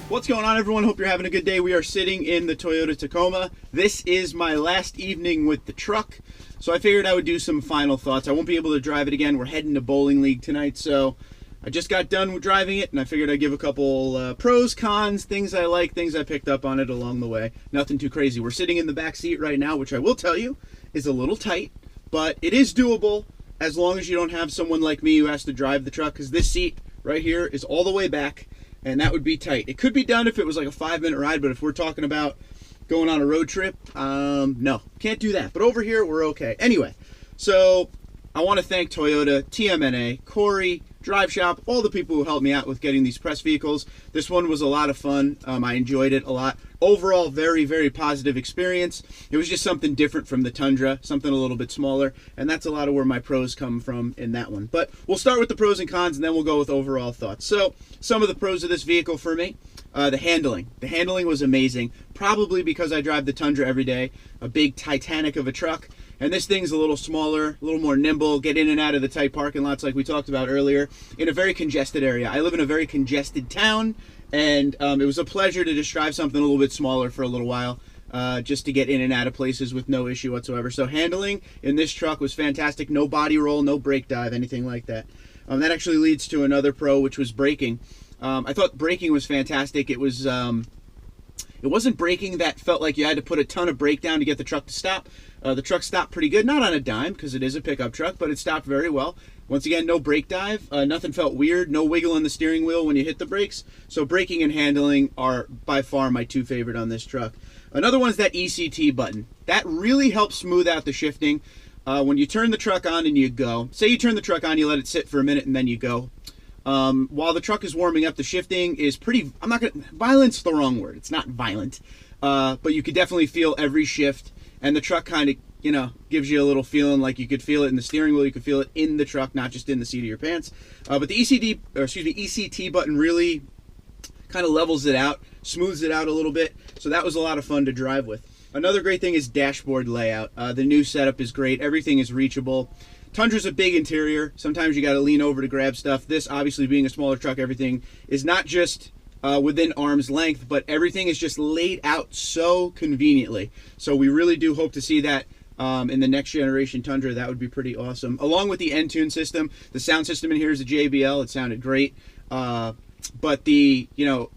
What's going on, everyone? Hope you're having a good day. We are sitting in the Toyota Tacoma. This is my last evening with the truck, so I figured I would do some final thoughts. I won't be able to drive it again. We're heading to bowling league tonight, so I just got done with driving it, and I figured I'd give a couple pros, cons, things I like, things I picked up on it along the way. Nothing too crazy. We're sitting in the back seat right now, which I will tell you is a little tight, but it is doable as long as you don't have someone like me who has to drive the truck, because this seat right here is all the way back, and that would be tight. It could be done if it was like a 5-minute ride, but if we're talking about going on a road trip, no, can't do that. But over here, we're okay. Anyway, so I want to thank Toyota, TMNA, Corey, Drive Shop, all the people who helped me out with getting these press vehicles. This one was a lot of fun. I enjoyed it a lot. Overall, very, very positive experience. It was just something different from the Tundra, something a little bit smaller, and that's a lot of where my pros come from in that one. But we'll start with the pros and cons, and then we'll go with overall thoughts. So some of the pros of this vehicle for me, the handling. The handling was amazing, probably because I drive the Tundra every day, a big Titanic of a truck. And this thing's a little smaller, a little more nimble, get in and out of the tight parking lots like we talked about earlier, in a very congested area. I live in a very congested town, and it was a pleasure to just drive something a little bit smaller for a little while, just to get in and out of places with no issue whatsoever. So handling in this truck was fantastic. No body roll, no brake dive, anything like that. That actually leads to another pro, which was braking. I thought braking was fantastic. It was... It wasn't braking that felt like you had to put a ton of brake down to get the truck to stop. The truck stopped pretty good, not on a dime because it is a pickup truck, but it stopped very well. Once again, no brake dive, nothing felt weird, no wiggle on the steering wheel when you hit the brakes. So braking and handling are by far my two favorite on this truck. Another one is that ECT button. That really helps smooth out the shifting. When you turn the truck on and you go, say you turn the truck on, you let it sit for a minute and then you go. While the truck is warming up, the shifting is pretty, violent's the wrong word. It's not violent. But you could definitely feel every shift, and the truck kind of, gives you a little feeling like you could feel it in the steering wheel, you could feel it in the truck, not just in the seat of your pants. But the ECT button really kind of levels it out, smooths it out a little bit. So that was a lot of fun to drive with. Another great thing is dashboard layout. The new setup is great. Everything is reachable. Tundra's a big interior. Sometimes you got to lean over to grab stuff. This, obviously being a smaller truck, everything is not just within arm's length, but everything is just laid out so conveniently. So we really do hope to see that in the next generation Tundra. That would be pretty awesome. Along with the N-Tune system, the sound system in here is a JBL. It sounded great. But the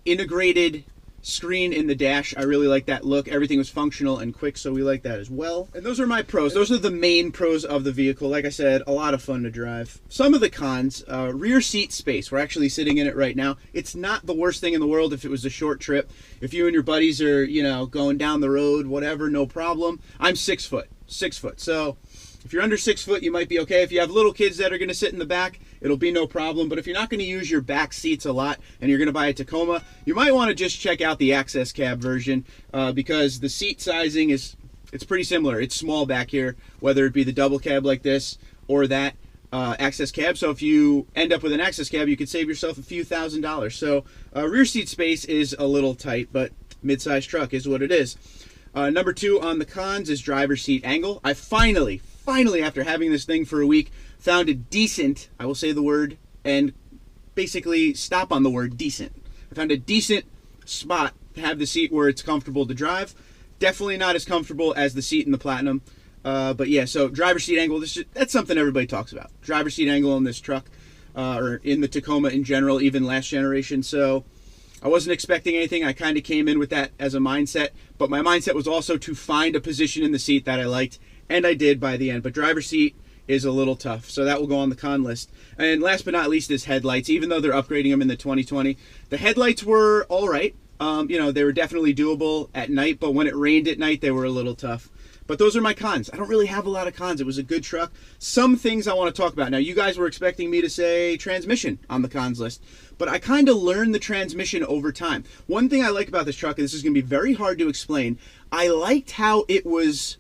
integrated screen in the dash, I really like that look. Everything was functional and quick, so we like that as well. And those are my pros. Those are the main pros of the vehicle. Like I said, a lot of fun to drive. Some of the cons, rear seat space. We're actually sitting in it right now. It's not the worst thing in the world if it was a short trip. If you and your buddies are, going down the road, whatever, no problem. I'm 6 foot. So if you're under 6 foot, you might be okay. If you have little kids that are going to sit in the back, it'll be no problem. But if you're not going to use your back seats a lot and you're going to buy a Tacoma, you might want to just check out the access cab version because the seat sizing it's pretty similar. It's small back here, whether it be the double cab like this or that access cab. So if you end up with an access cab, you could save yourself a few $1,000s. So rear seat space is a little tight, but mid-size truck is what it is. Number 2 on the cons is driver's seat angle. I finally, after having this thing for a week, found a decent, I will say the word, and basically stop on the word decent. I found a decent spot to have the seat where it's comfortable to drive. Definitely not as comfortable as the seat in the Platinum. But yeah, so driver's seat angle, that's something everybody talks about. Driver's seat angle in this truck, or in the Tacoma in general, even last generation. So I wasn't expecting anything. I kind of came in with that as a mindset, but my mindset was also to find a position in the seat that I liked, and I did by the end. But driver's seat is a little tough, so that will go on the con list. And last but not least is headlights. Even though they're upgrading them in the 2020, the headlights were all right. They were definitely doable at night, but when it rained at night, they were a little tough. But those are my cons. I don't really have a lot of cons. It was a good truck. Some things I want to talk about. Now, you guys were expecting me to say transmission on the cons list, but I kind of learned the transmission over time. One thing I like about this truck, and this is going to be very hard to explain, I liked how it was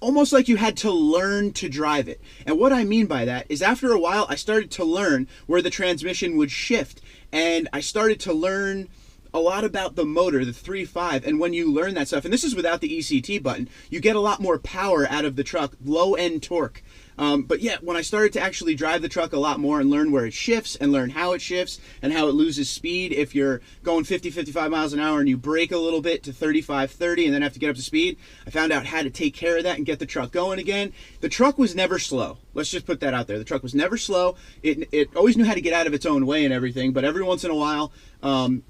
almost like you had to learn to drive it. And what I mean by that is after a while, I started to learn where the transmission would shift, and I started to learn a lot about the motor, the 3.5, and when you learn that stuff, and this is without the ECT button, you get a lot more power out of the truck, low-end torque. But yeah, when I started to actually drive the truck a lot more and learn where it shifts and learn how it shifts and how it loses speed if you're going 50, 55 miles an hour and you brake a little bit to 35, 30 and then have to get up to speed, I found out how to take care of that and get the truck going again. The truck was never slow. Let's just put that out there. The truck was never slow. It always knew how to get out of its own way and everything, but every once in a while,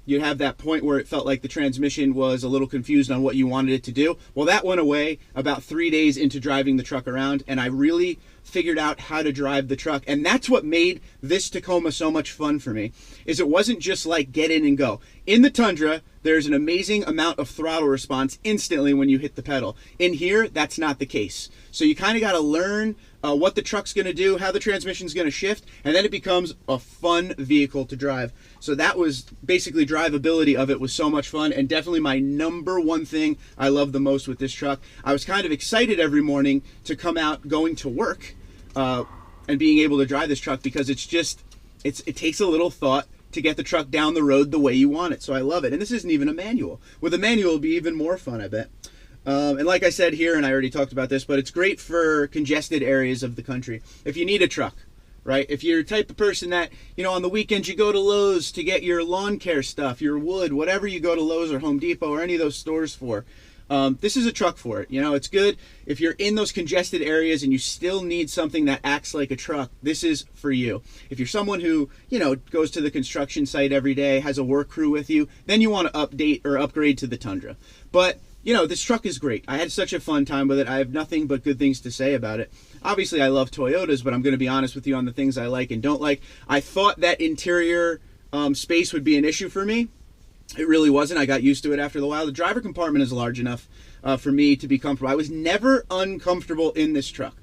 you'd have that point where it felt like the transmission was a little confused on what you wanted it to do. Well, that went away about 3 days into driving the truck around, and I really figured out how to drive the truck. And that's what made this Tacoma so much fun for me, is it wasn't just like get in and go. In the Tundra, there's an amazing amount of throttle response instantly when you hit the pedal. In here, that's not the case. So you kind of got to learn what the truck's going to do, how the transmission's going to shift, and then it becomes a fun vehicle to drive. So that was basically drivability of it was so much fun, and definitely my number one thing I love the most with this truck. I was kind of excited every morning to come out going to work and being able to drive this truck, because it takes a little thought to get the truck down the road the way you want it. So I love it. And this isn't even a manual. With a manual, it'll be even more fun, I bet. And like I said here, and I already talked about this, but it's great for congested areas of the country. If you need a truck, right? If you're the type of person that, on the weekends you go to Lowe's to get your lawn care stuff, your wood, whatever you go to Lowe's or Home Depot or any of those stores for, this is a truck for it. It's good if you're in those congested areas and you still need something that acts like a truck. This is for you. If you're someone who, goes to the construction site every day, has a work crew with you, then you want to update or upgrade to the Tundra. But this truck is great. I had such a fun time with it. I have nothing but good things to say about it. Obviously, I love Toyotas, but I'm going to be honest with you on the things I like and don't like. I thought that interior space would be an issue for me. It really wasn't. I got used to it after a while. The driver compartment is large enough for me to be comfortable. I was never uncomfortable in this truck.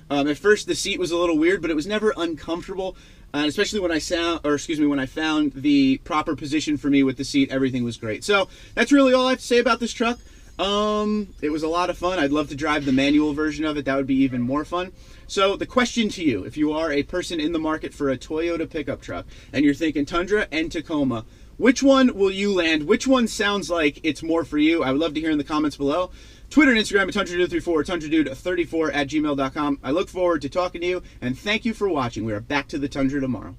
At first, the seat was a little weird, but it was never uncomfortable. And especially when I found the proper position for me with the seat, everything was great. So that's really all I have to say about this truck. It was a lot of fun. I'd love to drive the manual version of it. That would be even more fun. So the question to you, if you are a person in the market for a Toyota pickup truck and you're thinking Tundra and Tacoma, which one will you land? Which one sounds like it's more for you? I would love to hear in the comments below. Twitter and Instagram at TundraDude34 or TundraDude34 at gmail.com. I look forward to talking to you, and thank you for watching. We are back to the Tundra tomorrow.